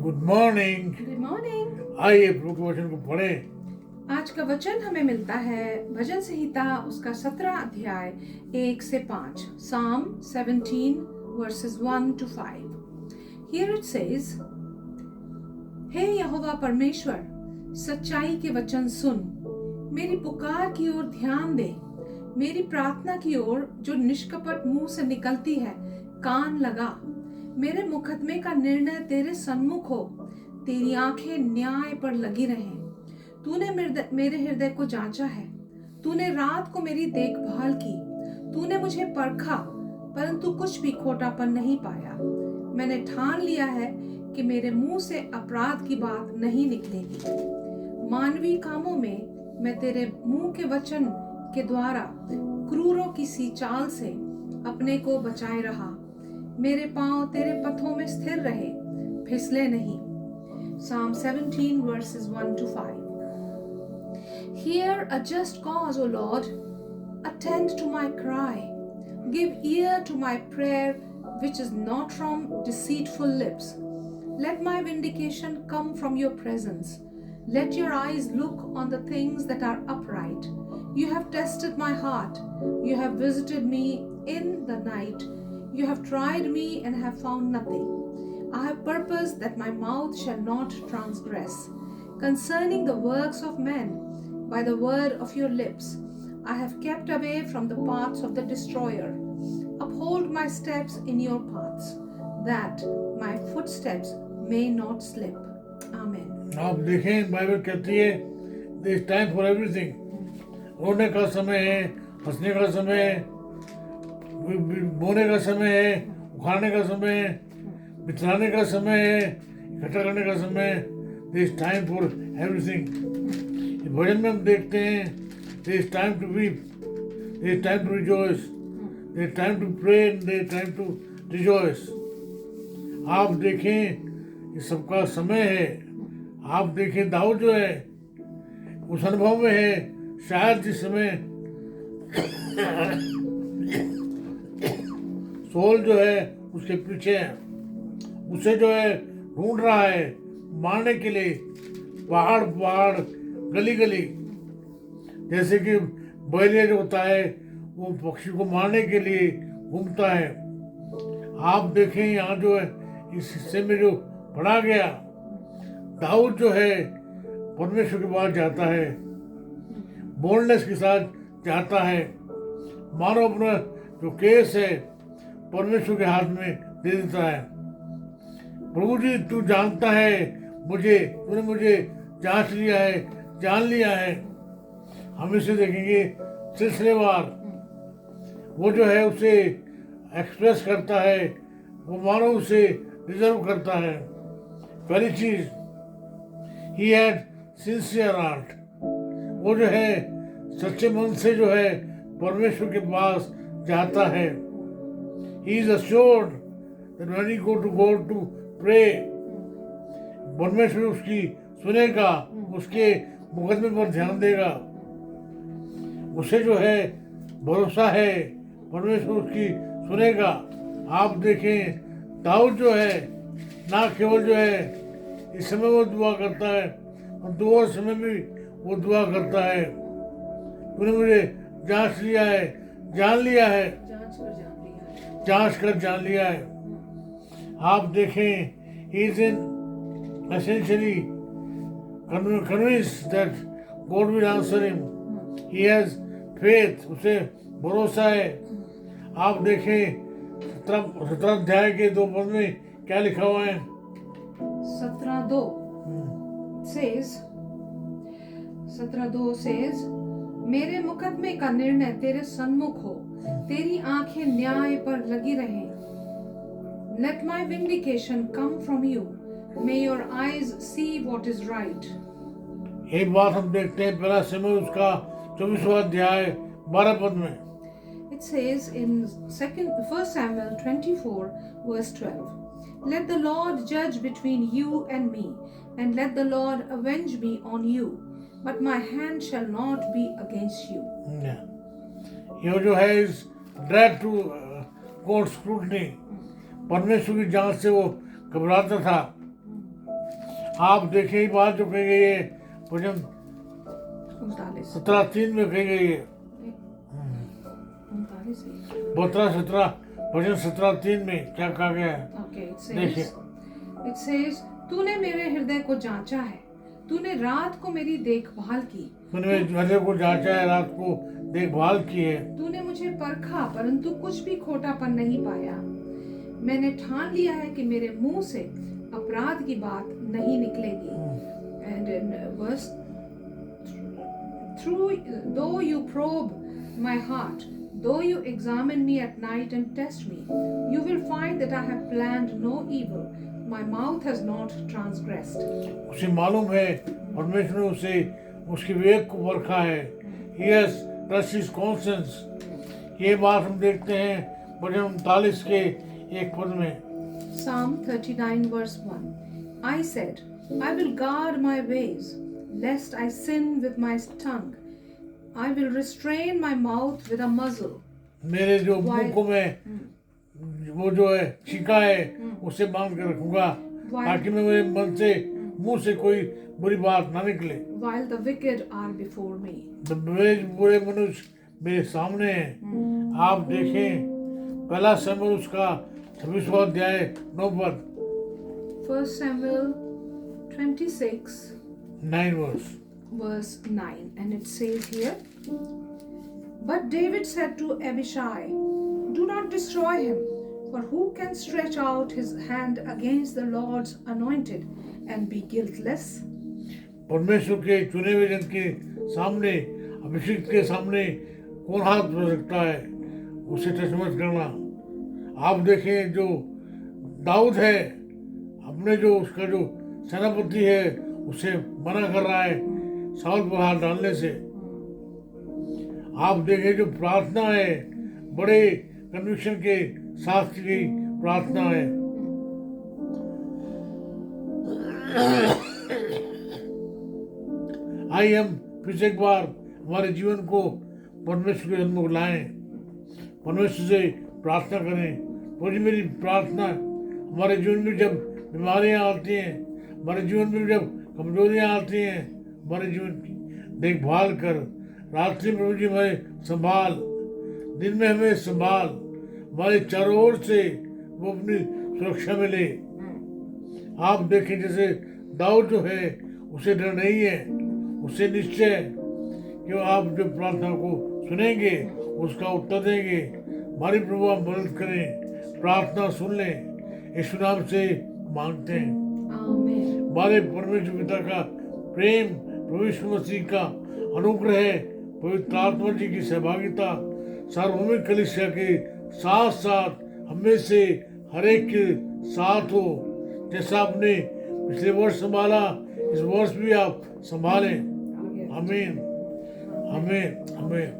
Good morning. Good morning. आइए प्रभु के वचन को पढ़ें। आज का वचन हमें मिलता है भजन संहिता उसका 17 अध्याय 1 से 5, Psalm 17 verses 1 to 5. Here it says, हे यहोवा परमेश्वर, सच्चाई के वचन सुन, मेरी पुकार की ओर ध्यान दे, मेरी प्रार्थना की ओर जो निष्कपट मुंह से निकलती है कान लगा। मेरे मुकदमे का निर्णय तेरे सन्मुख हो, तेरी आंखें न्याय पर लगी रहें। तूने मेरे हृदय को जांचा है, तूने रात को मेरी देखभाल की, तूने मुझे परखा परंतु कुछ भी खोटापन नहीं पाया। मैंने ठान लिया है कि मेरे मुंह से अपराध की बात नहीं निकलेगी। मानवीय कामों में मैं तेरे मुंह के वचन के द्वारा क्रूरों की सी चाल से अपने को बचाए रहा। मेरे पांव तेरे पथों में स्थिर रहे, फिसले नहीं। Psalm 17 verses 1 to 5. Hear a just cause, O Lord, attend to my cry. Give ear to my prayer, which is not from deceitful lips. Let my vindication come from your presence. Let your eyes look on the things that are upright. You have tested my heart. You have visited me in the night. You have tried me and have found nothing. I have purposed that my mouth shall not transgress. Concerning the works of men, by the word of your lips, I have kept away from the paths of the destroyer. Uphold my steps in your paths, that my footsteps may not slip. Amen. आप देखें, Bible कहती है there is time for everything. रोने का समय है, हंसने का समय है, बोने का समय है, उखाड़ने का समय है, बिछाने का समय है, इकट्ठा करने का समय है। there is time for everything. भजन में हम देखते हैं there is time to weep, there is time to rejoice, there is time to pray and there is time to rejoice. आप देखें ये सबका समय है। आप देखें दाऊद जो है उस अनुभव में है, शायद जिस समय सोल जो है उसके पीछे है, उसे जो है ढूंढ रहा है मारने के लिए, पहाड़ पहाड़ गली गली। जैसे कि बैरियर जो होता है वो पक्षी को मारने के लिए घूमता है। आप देखें यहाँ जो है इस हिस्से में जो पढ़ा गया, दाऊद जो है परमेश्वर के पास जाता है, बोल्डनेस के साथ जाता है, मानो अपना जो केस है परमेश्वर के हाथ में दे देता है। प्रभु जी तू जानता है मुझे, तूने मुझे जांच लिया है, जान लिया है। हम इसे देखेंगे सिलसिलेवार। वो जो है उसे एक्सप्रेस करता है, वो मानो उसे रिजर्व करता है। पहली चीज ही हैड सिंसियर हार्ट। वो जो है सच्चे मन से जो है परमेश्वर के पास जाता है। He is assured that when he go to pray, परमेश्वर उसकी सुनेगा, उसके मुकदमे पर ध्यान देगा। उसे जो है भरोसा है परमेश्वर उसकी सुनेगा। आप देखें दाऊद जो है ना केवल जो है इस समय वो दुआ करता है और दुआ समय में भी वो दुआ करता है, तूने मुझे जांच लिया है, जान लिया है, जांच कर जान लिया है। आप देखें he is essentially convinced that God will answer him. He has faith, उसे भरोसा है। आप देखें 17 अध्याय के 2 पद में क्या लिखा हुआ है? 17:2 says, मेरे मुकदमे का निर्णय तेरे सन्मुख हो, तेरी आंखें न्याय पर लगी रहें। Let my vindication come from you. May your eyes see what is right. एक बात हम देखते हैं पहला शमूएल उसका 24वां अध्याय 12 पद में। It says in 1 Samuel 24 verse 12, Let the Lord judge between you and me, and let the Lord avenge me on you, but my hand shall not be against you. ये जो है इस ड्रेड टू गॉड स्क्रूटनी, परमेश्वर की जांच से वो घबराता था। आप देखें ये बात जो कही गई है भजन 39 17:3 में कही गई है। 17 भजन 17:3 में क्या कहा गया है? Okay, देखिए। it says, तूने मेरे हृदय को जांचा है, तूने रात को मेरी देखभाल की, तूने मेरे हृदय को जांचा है, रात को देखभाल की है। तूने मुझे परखा परंतु कुछ भी खोटापन नहीं पाया। मैंने ठान लिया है कि मेरे मुंह से अपराध की बात नहीं निकलेगी। And in verse, though you probe my heart, though you examine me at night and test me, you will find that I have planned no evil. My mouth has not transgressed. उसे मालूम है परमेश्वर ने उसे उसके विवेक को परखा है। He has touched his conscience। ये बात हम देखते हैं भजन 39 के एक पद में। Psalm 39 verse 1. I said, I will guard my ways, lest I sin with my tongue. I will restrain my mouth with a muzzle. मेरे जो मुंह को मैं वो जो है छिका है उसे बांध कर रखूंगा ताकि मैं मेरे मन से मुंह से कोई बुरी बात ना निकले। While the wicked are before me. मेरे बुरे मनुष्य मेरे सामने हैं। आप देखें पहला शमूएल उसका 26वां अध्याय 9 पद। 1 Samuel 26 9 verse. verse 9, and it says here, But David said to Abishai, Do not destroy him, for who can stretch out his hand against the Lord's anointed and be guiltless? परमेश्वर के चुने हुए जन के सामने अभिषिक्त के सामने कौन हाथ बढ़ सकता है? उसे टच मत करना। आप देखें जो दाऊद है अपने जो उसका जो सेनापति है उसे मना कर रहा है साउल पर हाथ डालने से। आप देखें जो प्रार्थना है बड़े कन्विक्शन के साथ की प्रार्थना है। आइए हम फिर से एक बार हमारे जीवन को परमेश्वर के सन्मुख लाएं, परमेश्वर से प्रार्थना करें। पूरी मेरी प्रार्थना हमारे जीवन में जब बीमारियां आती हैं, हमारे जीवन में जब कमजोरियां आती हैं, हमारे जीवन की देखभाल कर। रात्रि प्रभु जी हमें संभाल, दिन में हमें संभाल, हमारे चारों ओर से वो अपनी सुरक्षा मिले। आप देखें जैसे दाऊद जो है उसे डर नहीं है, उसे निश्चय है कि आप जो प्रार्थना को सुनेंगे उसका उत्तर देंगे। हमारी प्रभु आप मदद करें, प्रार्थना सुन लें, यीशु नाम से मांगते हैं। Amen. हमारे परमेश्वर पिता का प्रेम, प्रभु यीशु मसीह का अनुग्रह, पवित्र आत्मा जी की सहभागिता सार्वभौमिक कलीसिया के साथ साथ हमें से हर एक के साथ हो। जैसा आपने पिछले वर्ष संभाला इस वर्ष भी आप संभालें। आमीन, आमीन, आमीन।